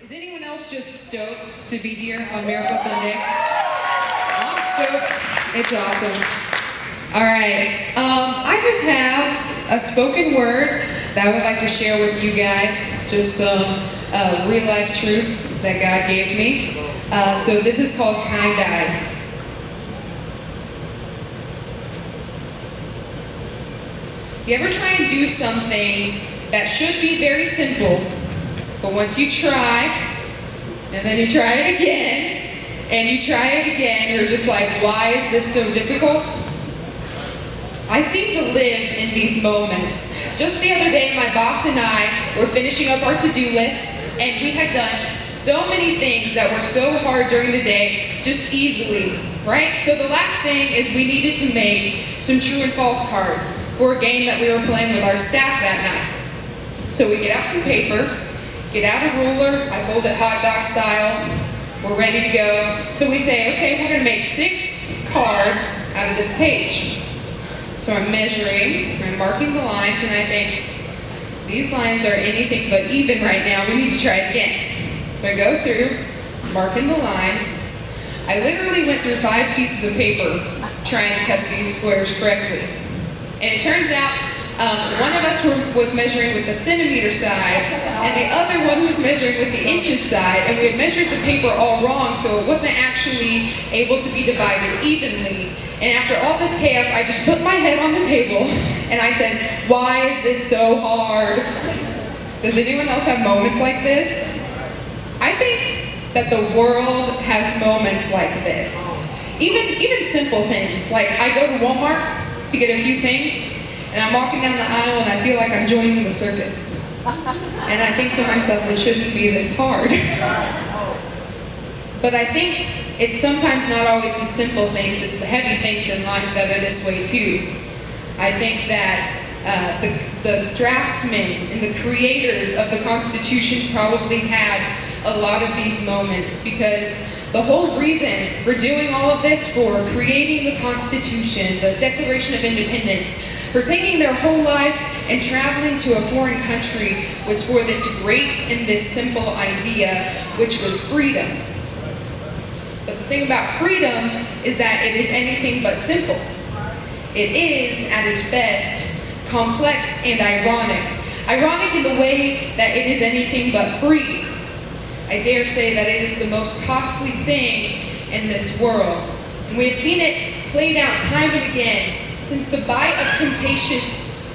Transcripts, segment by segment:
Is anyone else just stoked to be here on Miracle Sunday? I'm stoked. It's awesome. All right. I just have a spoken word that I would like to share with you guys. Just some real life truths that God gave me. So this is called Kind Eyes. Do you ever try and do something that should be very simple, but once you try, and then you try it again, and you try it again, you're just like, why is this so difficult? I seem to live in these moments. Just the other day, my boss and I were finishing up our to-do list, and we had done so many things that were so hard during the day, just easily, right? So the last thing is we needed to make some true and false cards for a game that we were playing with our staff that night. So we get out some paper, get out a ruler, I fold it hot dog style, we're ready to go. So we say, okay, we're gonna make 6 cards out of this page. So I'm measuring, I'm marking the lines, and I think, these lines are anything but even right now, we need to try it again. So I go through, marking the lines. I literally went through 5 pieces of paper trying to cut these squares correctly. And it turns out, one of us was measuring with the centimeter side, and the other one was measuring with the inches side, and we had measured the paper all wrong, so it wasn't actually able to be divided evenly. And after all this chaos, I just put my head on the table, and I said, why is this so hard? Does anyone else have moments like this? I think that the world has moments like this. Even simple things, like I go to Walmart to get a few things, and I'm walking down the aisle and I feel like I'm joining the circus. And I think to myself, it shouldn't be this hard. But I think it's sometimes not always the simple things, it's the heavy things in life that are this way too. I think that the draftsmen and the creators of the Constitution probably had a lot of these moments, because the whole reason for doing all of this, for creating the Constitution, the Declaration of Independence, for taking their whole life and traveling to a foreign country, was for this great and this simple idea, which was freedom. But the thing about freedom is that it is anything but simple. It is, at its best, complex and ironic. Ironic in the way that it is anything but free. I dare say that it is the most costly thing in this world. And we have seen it played out time and again. Since the bite of temptation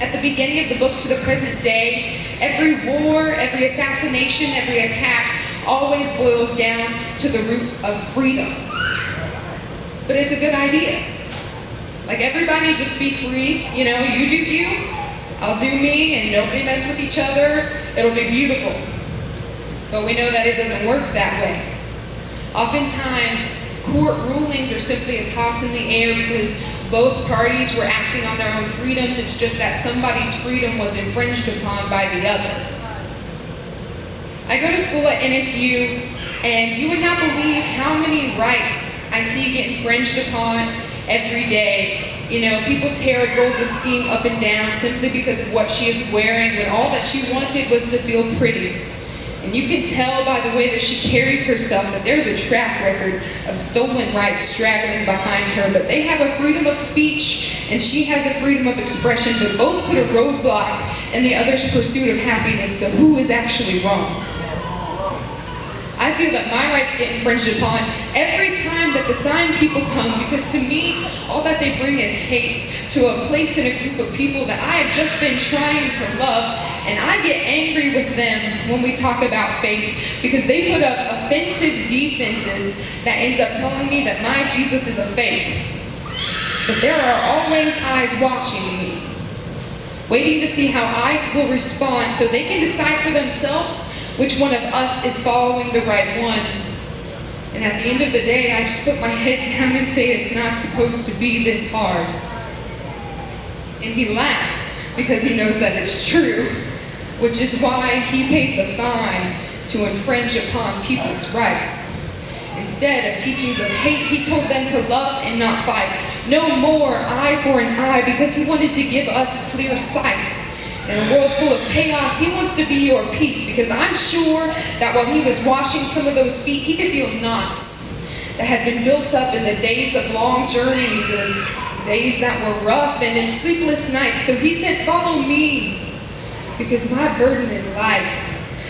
at the beginning of the book to the present day, every war, every assassination, every attack always boils down to the root of freedom. But it's a good idea. Like, everybody just be free, you know, you do you, I'll do me, and nobody mess with each other, it'll be beautiful. But we know that it doesn't work that way. Oftentimes, court rulings are simply a toss in the air because both parties were acting on their own freedoms. It's just that somebody's freedom was infringed upon by the other. I go to school at NSU, and you would not believe how many rights I see get infringed upon every day. You know, people tear a girl's esteem up and down simply because of what she is wearing, when all that she wanted was to feel pretty. And you can tell by the way that she carries herself that there's a track record of stolen rights straggling behind her. But they have a freedom of speech, and she has a freedom of expression, but both put a roadblock in the other's pursuit of happiness. So who is actually wrong? I feel that my rights get infringed upon every time that the sign people come, because to me, all that they bring is hate to a place and a group of people that I have just been trying to love, and I get angry with them when we talk about faith, because they put up offensive defenses that ends up telling me that my Jesus is a fake. But there are always eyes watching me, waiting to see how I will respond so they can decide for themselves which one of us is following the right one. And at the end of the day, I just put my head down and say it's not supposed to be this hard. And he laughs because he knows that it's true, which is why he paid the fine to infringe upon people's rights. Instead of teachings of hate, he told them to love and not fight. No more eye for an eye, because he wanted to give us clear sight. In a world full of chaos, he wants to be your peace, because I'm sure that while he was washing some of those feet, he could feel knots that had been built up in the days of long journeys and days that were rough and in sleepless nights. So he said, follow me, because my burden is light.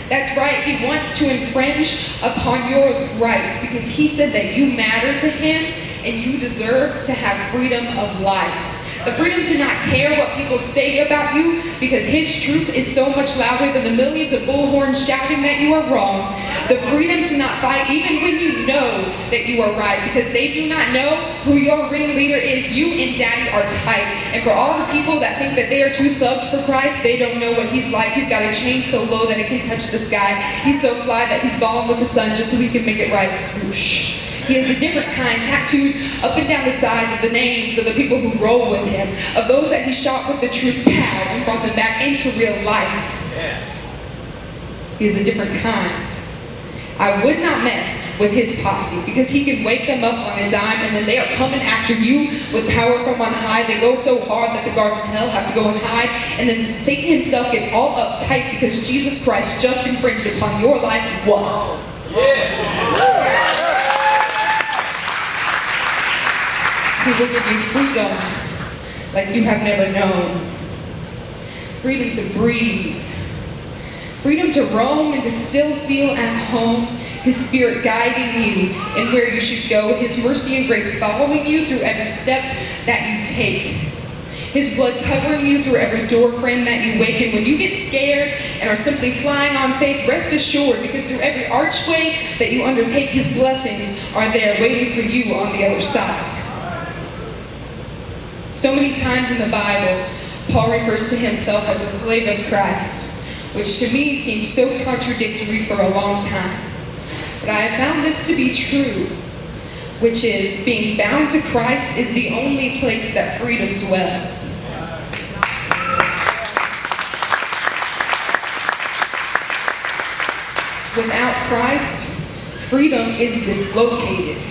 That's right, he wants to infringe upon your rights, because he said that you matter to him and you deserve to have freedom of life. The freedom to not care what people say about you, because his truth is so much louder than the millions of bullhorns shouting that you are wrong. The freedom to not fight even when you know that you are right, because they do not know who your ringleader is. You and Daddy are tight. And for all the people that think that they are too thugged for Christ, they don't know what he's like. He's got a chain so low that it can touch the sky. He's so fly that he's falling with the sun just so he can make it rise. Swoosh. He has a different kind tattooed up and down the sides of the names of the people who roll with him, of those that he shot with the truth, pow, and brought them back into real life. Yeah. He is a different kind. I would not mess with his posse, because he can wake them up on a dime and then they are coming after you with power from on high. They go so hard that the guards of hell have to go and hide, and then Satan himself gets all uptight because Jesus Christ just infringed upon your life. What? Yeah. He will give you freedom like you have never known. Freedom to breathe. Freedom to roam and to still feel at home. His Spirit guiding you in where you should go. His mercy and grace following you through every step that you take. His blood covering you through every door frame that you wake in. When you get scared and are simply flying on faith, rest assured, because through every archway that you undertake, his blessings are there waiting for you on the other side. So many times in the Bible, Paul refers to himself as a slave of Christ, which to me seems so contradictory for a long time. But I have found this to be true, which is being bound to Christ is the only place that freedom dwells. Without Christ, freedom is dislocated.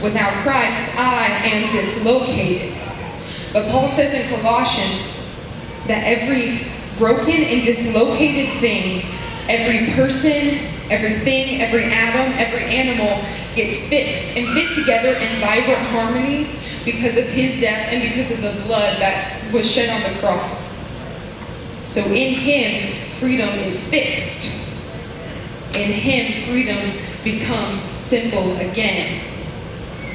Without Christ, I am dislocated. But Paul says in Colossians that every broken and dislocated thing, every person, everything, every atom, every animal gets fixed and fit together in vibrant harmonies because of his death and because of the blood that was shed on the cross. So in him, freedom is fixed. In him, freedom becomes simple again.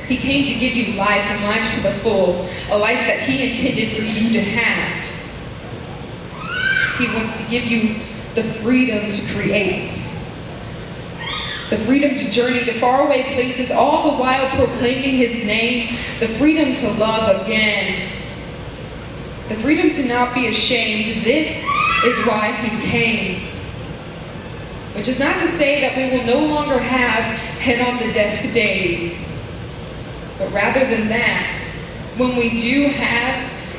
He came to give you life, and life to the full, a life that he intended for you to have. He wants to give you the freedom to create, the freedom to journey to faraway places, all the while proclaiming his name, the freedom to love again, the freedom to not be ashamed. This is why he came. Which is not to say that we will no longer have head-on-the-desk days. But rather than that, when we do have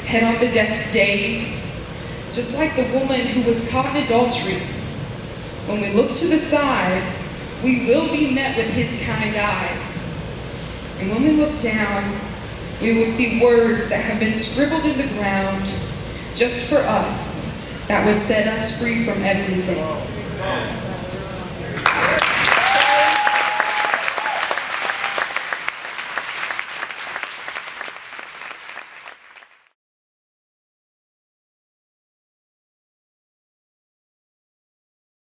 head-on-the-desk days, just like the woman who was caught in adultery, when we look to the side, we will be met with his kind eyes. And when we look down, we will see words that have been scribbled in the ground just for us, that would set us free from everything.